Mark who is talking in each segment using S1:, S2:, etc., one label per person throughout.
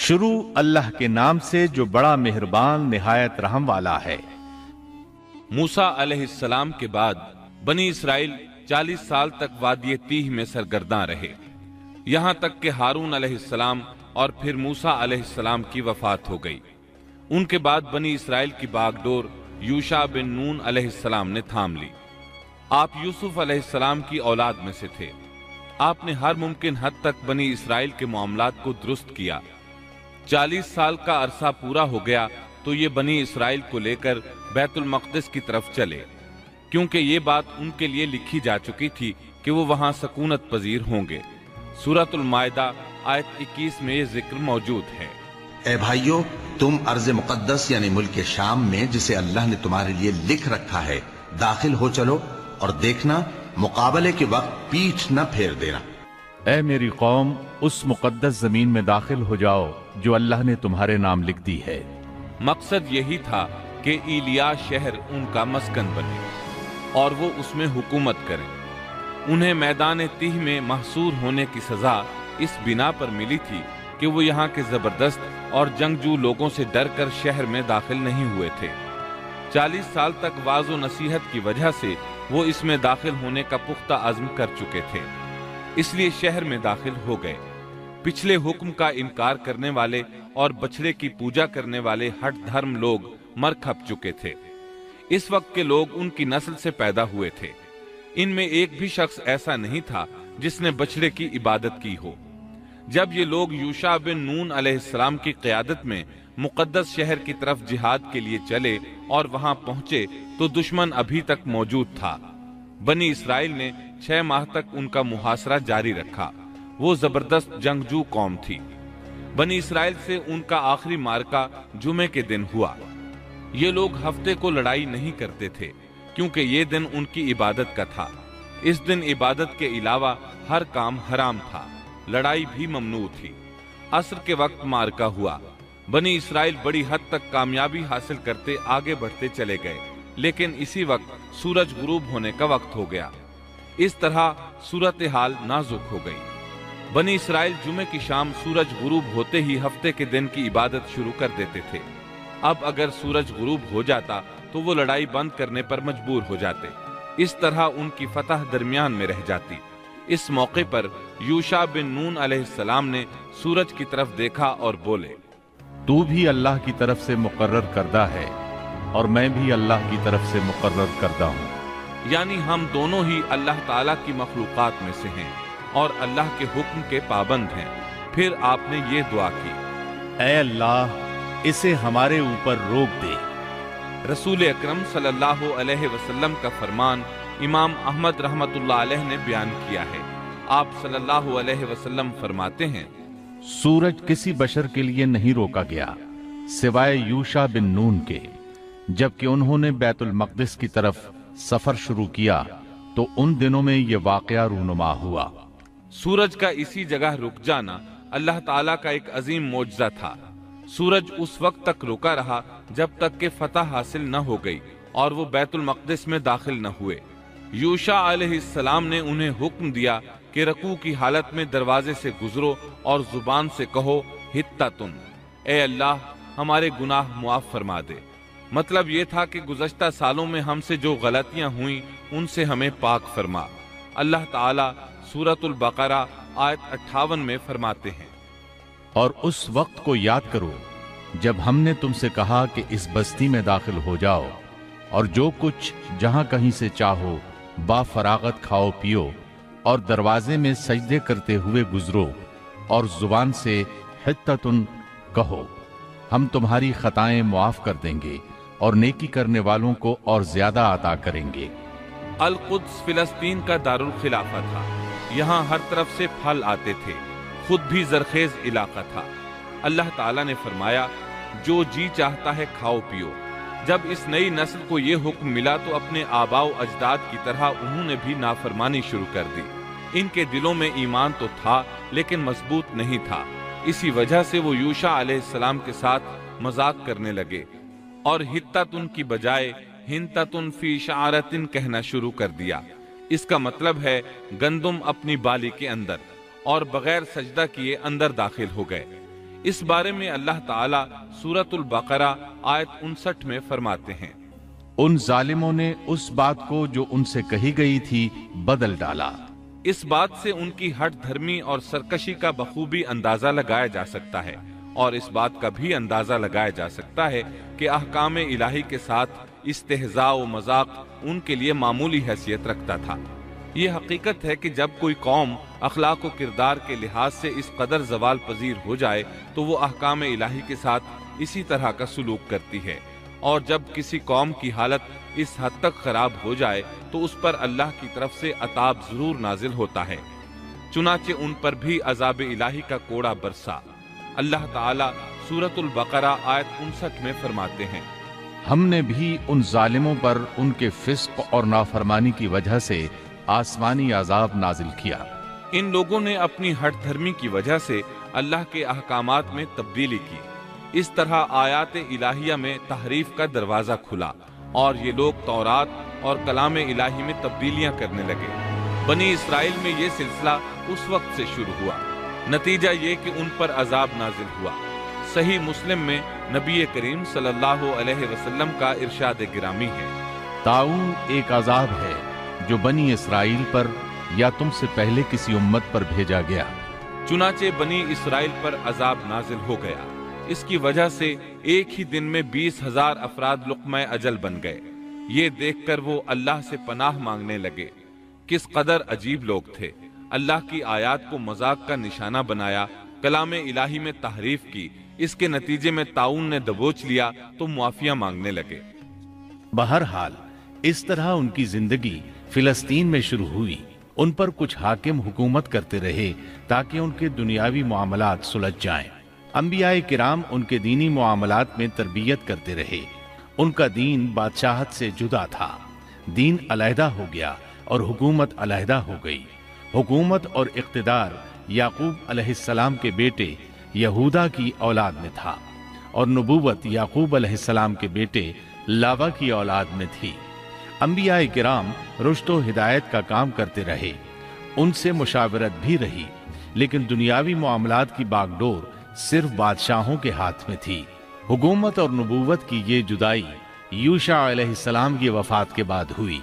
S1: शुरू अल्लाह के नाम से जो बड़ा मेहरबान निहायत रहम वाला है।
S2: मूसा अलैहिस्सलाम के बाद बनी इसराइल 40 साल तक वादी तीह में सरगर्दां रहे, यहां तक कि हारून अलैहिस्सलाम और फिर मूसा अलैहिस्सलाम की वफात हो गई। उनके बाद बनी इसराइल की बागडोर यूशा बिन नून अलैहिस्सलाम ने थाम ली। आप यूसुफ अलैहिस्सलाम की औलाद में से थे। आपने हर मुमकिन हद तक बनी इसराइल के मामलात को दुरुस्त किया। 40 साल का अरसा पूरा हो गया तो ये बनी इसराइल को लेकर बैतुल मक़दिस की तरफ चले, क्योंकि ये बात उनके लिए लिखी जा चुकी थी कि वो वहां सकूनत पजीर होंगे। सूरतुल माइदा आयत 21 में ये जिक्र मौजूद है।
S3: ए भाइयों, तुम अर्ज मुकद्दस यानी मुल्क शाम में जिसे अल्लाह ने तुम्हारे लिए लिख रखा है दाखिल हो चलो, और देखना मुकाबले के वक्त पीठ न फेर देना।
S1: ऐ मेरी कौम, उस मुकद्दस जमीन में दाखिल हो जाओ जो अल्लाह ने तुम्हारे नाम लिख दी है।
S2: मकसद यही था कि इलिया शहर उनका मस्कन बने और वो उसमें हुकूमत करें। उन्हें मैदान तीह में महसूर होने की सजा इस बिना पर मिली थी कि वो यहाँ के जबरदस्त और जंगजू लोगों से डर कर शहर में दाखिल नहीं हुए थे। 40 साल तक वाज़ो नसीहत की वजह से वो इसमें दाखिल होने का पुख्ता अज़्म कर चुके थे, इसलिए शहर में दाखिल हो गए। पिछले हुक्म का इनकार करने वाले और बछड़े की पूजा करने वाले हठ धर्म लोग मर खप चुके थे। इस वक्त के लोग उनकी नस्ल से पैदा हुए थे। इनमें एक भी शख्स ऐसा नहीं था जिसने बछड़े की इबादत की हो। जब ये लोग यूशा बिन नून अलैहिस्सलाम की क़यादत में मुक़द्दस शहर की तरफ जिहाद के लिए चले और वहां पहुंचे तो दुश्मन अभी तक मौजूद था। बनी इसराइल ने 6 माह तक उनका मुहासरा जारी रखा। वो जबरदस्त जंगजू कौम थी। बनी इसराइल से उनका आखिरी मार्का जुमे के दिन हुआ। ये लोग हफ्ते को लड़ाई नहीं करते थे, क्योंकि ये दिन उनकी इबादत का था। इस दिन इबादत के अलावा हर काम हराम था, लड़ाई भी ममनू थी। असर के वक्त मार्का हुआ। बनी इसराइल बड़ी हद तक कामयाबी हासिल करते आगे बढ़ते चले गए, लेकिन इसी वक्त सूरज गुरूब होने का वक्त हो गया। इस तरह सूरत हाल नाजुक हो गई। बनी इसराइल जुमे की शाम सूरज गुरूब होते ही हफ्ते के दिन की इबादत शुरू कर देते थे। अब अगर सूरज गुरूब हो जाता तो वो लड़ाई बंद करने पर मजबूर हो जाते। इस तरह उनकी फतह दरमियान में रह जाती। इस मौके पर यूशा बिन नून अलैहिस्सलाम ने सूरज की तरफ देखा और बोले,
S1: तू भी अल्लाह की तरफ से मुकर्रर करदा है और मैं भी अल्लाह की तरफ से मुकर्रर करदा हूँ।
S2: यानी हम दोनों ही अल्लाह ताला की मखलूकात में से हैं और अल्लाह के हुक्म के पाबंद हैं। फिर आपने ये दुआ की,
S1: ऐ अल्लाह, इसे हमारे ऊपर रोक दे।
S2: रसूल अकरम सल्लल्लाहु अलैहि वसल्लम का फरमान इमाम अहमद रहमतुल्लाह अलैह ने बयान किया है। आप सल्लल्लाहु अलैहि वसल्लम फरमाते हैं,
S1: सूरज किसी बशर के लिए नहीं रोका गया सिवाय यूशा बिन नून के। जबकि उन्होंने बैतुल मक़दिस की तरफ सफर शुरू किया तो उन दिनों में यह वाक़या रूनुमा हुआ।
S2: सूरज का इसी जगह रुक जाना अल्लाह ताला का एक अजीम मौजज़ा था। सूरज उस वक्त तक रुका रहा जब तक कि फतह हासिल न हो गई और वो बैतुल मक़दिस में दाखिल न हुए। यूशा अलैहिस्सलाम ने उन्हें हुक्म दिया कि रकू की हालत में दरवाजे से गुजरो और जुबान से कहो, हित्तातुन, ए अल्लाह, हमारे गुनाह मुआफ फरमा दे। मतलब ये था कि गुज़श्ता सालों में हमसे जो गलतियां हुई उनसे हमें पाक फरमा। अल्लाह ताला सूरतुल बकरा आयत 58 में फरमाते हैं,
S1: और उस वक्त को याद करो जब हमने तुमसे कहा कि इस बस्ती में दाखिल हो जाओ और जो कुछ जहां कहीं से चाहो बाफरागत खाओ पियो और दरवाजे में सजदे करते हुए गुजरो और जुबान से हित्ततुन कहो, हम तुम्हारी खताएं मुआफ कर देंगे और नेकी करने वालों को और ज्यादा अता करेंगे।
S2: अल कुद्स फिलिस्तीन का दारुल खिलाफा था। यहाँ हर तरफ से फल आते थे, खुद भी जरखेज इलाका था। अल्लाह ताला ने फरमाया, जो जी चाहता है खाओ पियो। जब इस नई नस्ल को ये हुक्म मिला तो अपने आबाओ अजदाद की तरह उन्होंने भी नाफरमानी शुरू कर दी। इनके दिलों में ईमान तो था लेकिन मजबूत नहीं था। इसी वजह से वो यूशा अलैहिस्सलाम के साथ मजाक करने लगे और हित्तातुन की बजाय हिंतातुन फी शारतिन कहना शुरू कर दिया। इसका मतलब है गंदुम अपनी बाली के अंदर, और बगैर सजदा किए अंदर दाखिल हो गए। اس بارے میں اللہ تعالیٰ سورۃ البقرہ آیت 59 میں فرماتے ہیں،
S1: ان ظالموں نے اس بات کو جو ان سے کہی گئی تھی بدل ڈالا۔
S2: اس بات سے ان کی ہٹ دھرمی اور سرکشی کا بخوبی اندازہ لگایا جا سکتا ہے، اور اس بات کا بھی اندازہ لگایا جا سکتا ہے کہ احکام الہی کے ساتھ استہزاء و مذاق ان کے لیے معمولی حیثیت رکھتا تھا۔ یہ حقیقت ہے کہ جب کوئی قوم اخلاق و کردار کے لحاظ سے اس قدر زوال پذیر ہو جائے تو وہ احکام الہی کے ساتھ اسی طرح کا سلوک کرتی ہے، اور جب کسی قوم کی حالت اس حد تک خراب ہو جائے تو اس پر اللہ کی طرف سے عذاب ضرور نازل ہوتا ہے۔ چنانچہ ان پر بھی عذاب الہی کا کوڑا برسا۔ اللہ تعالیٰ سورۃ البقرہ آیت 59 میں فرماتے ہیں،
S1: ہم نے بھی ان ظالموں پر ان کے فسق اور نافرمانی کی وجہ سے آسمانی عذاب نازل کیا۔
S2: ان لوگوں نے اپنی ہٹ دھرمی کی وجہ سے اللہ کے احکامات میں تبدیلی کی، اس طرح آیات الہیہ میں تحریف کا دروازہ کھلا اور یہ لوگ تورات اور کلام الہی میں تبدیلیاں کرنے لگے۔ بنی اسرائیل میں یہ سلسلہ اس وقت سے شروع ہوا، نتیجہ یہ کہ ان پر عذاب نازل ہوا۔ صحیح مسلم میں نبی کریم صلی اللہ علیہ وسلم کا ارشاد گرامی ہے،
S1: طاعون ایک عذاب ہے جو بنی اسرائیل پر یا تم سے پہلے کسی امت پر بھیجا گیا۔
S2: چنانچہ بنی اسرائیل پر عذاب نازل ہو گیا، اس کی وجہ سے ایک ہی دن میں 20,000 افراد لقمہ اجل بن گئے۔ یہ دیکھ کر وہ اللہ سے پناہ مانگنے لگے۔ کس قدر عجیب لوگ تھے، اللہ کی آیات کو مذاق کا نشانہ بنایا، کلام الہی میں تحریف کی، اس کے نتیجے میں طاعون نے دبوچ لیا تو معافیاں مانگنے لگے۔
S1: بہرحال اس طرح ان کی زندگی فلسطین میں شروع ہوئی۔ ان پر کچھ حاکم حکومت کرتے رہے تاکہ ان کے دنیاوی معاملات سلجھ جائیں۔ انبیاء کرام ان کے دینی معاملات میں تربیت کرتے رہے۔ ان کا دین بادشاہت سے جدا تھا، دین علیحدہ ہو گیا اور حکومت علیحدہ ہو گئی۔ حکومت اور اقتدار یعقوب علیہ السلام کے بیٹے یہودا کی اولاد میں تھا، اور نبوت یعقوب علیہ السلام کے بیٹے لاوا کی اولاد میں تھی۔ انبیاء کرام رشد و ہدایت کا کام کرتے رہے، ان سے مشاورت بھی رہی، لیکن دنیاوی معاملات کی باغ ڈور صرف بادشاہوں کے ہاتھ میں تھی۔ حکومت اور نبوت کی یہ جدائی یوشع علیہ السلام کی وفات کے بعد ہوئی۔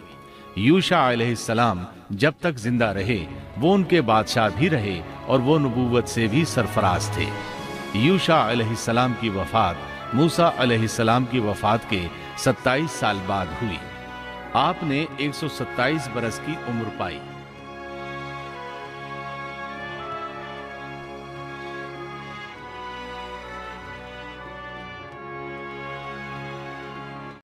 S1: یوشع علیہ السلام جب تک زندہ رہے وہ ان کے بادشاہ بھی رہے اور وہ نبوت سے بھی سرفراز تھے۔ یوشع علیہ السلام کی وفات موسیٰ علیہ السلام کی وفات کے 27 سال بعد ہوئی۔ آپ نے 127 برس کی عمر پائی۔